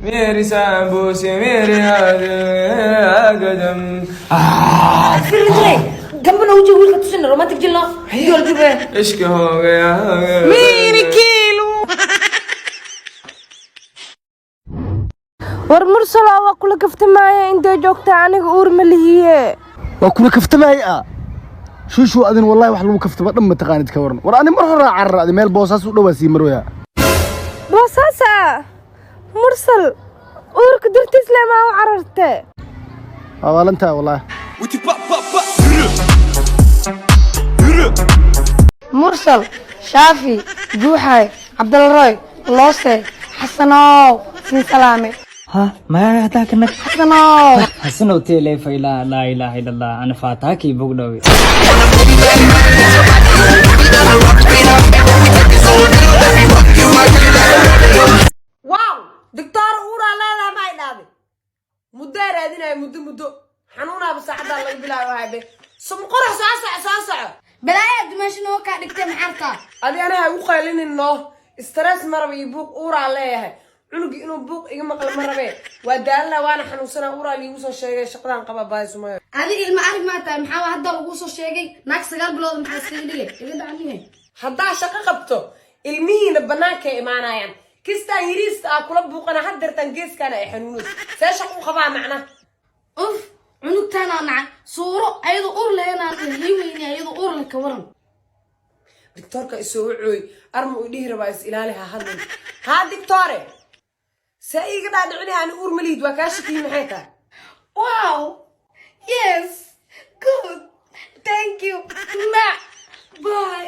मेरी सांबों से मेरे कदम اقفل رجلي جنبنا وجهي وجهك تسن رومانتك جلا يقول جبه इश्क हो गया ميري كيلو war mursala waa kula kaftamaya intay joogta aniga uur ma lihiye waa kula kaftamaya shushu adin wallahi wax lagu kaftama dhamma taqaanid ka waran war ani mar hore carraad meel boosaas u dhawaasi marwaya boosasa mursal uurka dirtiis lama u cararte awalanta wallahi mursal shaafi juuxay cabdalroy loose xasanow sin salaame ها ما هتاك انك xasanow حسن وتيلي فيلا لا اله الا الله انا فاتاكي بوغدوي واو دكتور اورا لا لا ما يدابي مدة رادينا مدة حنونا بساعدة الله يبلع وهاي سم قرح ساسع balaaya dimaashino ka dhigtay maxarta adi anaha ugu qaylinino stress maraba iyo buuq uura leeyahay cunugi inuu buuq iga maqal marabe waa daalna waana xanuunsana uura liigu soo sheegay shaqadan qaba baaysumayo adi ilma arag ma tahay maxaa hadda lagu soo sheegay naag 9 bilood maxaa iska dhigay iga dhacniye haddaa shaqo qabto ilmihiina banaanka imaanayaan kistaan yiriista ah kula buuqana haddeertan geeskana ay xanuunos see shaqo u qabaa macna uf cunugtaana naca suuro ayadoo ur leena hiweyni ayadoo ur la ka waran دكتورك يسوي أرمو يديه ربع إلالي هذا ها دكتورة سأيق بعد عني عن أور مليد وكاشك في محيطة واو يس جود ثانك يو باي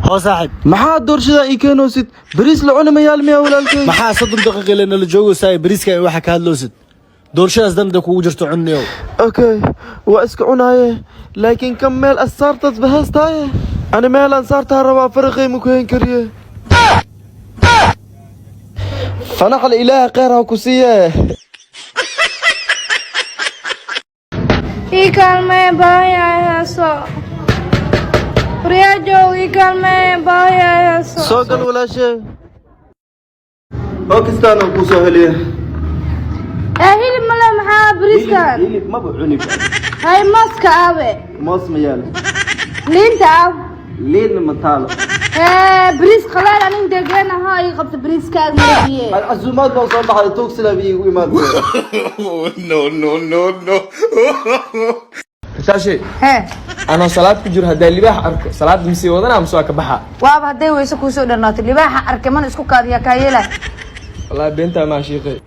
هو صاحب maxaa doorshada ii keenoosid bariis la cuna mayaal miyaa walaalkay maxaa 30 daqiiqo leena la joogo saay bariiska waxa ka hadloosid doorshadaas danda kugu jirto cunniyo okay waa iska cunaaye laakiin kam meel asaartad bahastaaye ani meel aan saartaa rabaa farqay ma ku heen kariye fanaxal ilaaha khayr ha ku siiye ii kaalmee baayaaso riyaajo ii kaalmee baayaaso soo gal walaashay oo kistaana ku soo heliye hilib male maxaa bariiskan hilib ma cuni hay maska aabe moos ma yaal liinta aab liin ma taalo bariis qalaal anin deegaanaha ay qabta bariiskaaga marabiye العزومات بوصل لها توكسلا بيجي ما no saashi he ana salaad ku jiro hadaa libaax arko salaad misi wadana am soo ka baxa waaba haday weyso ku soo dhanaato libaaxa arkay man isku kaadiya ka yeelay wallahi beenta ma shiiqay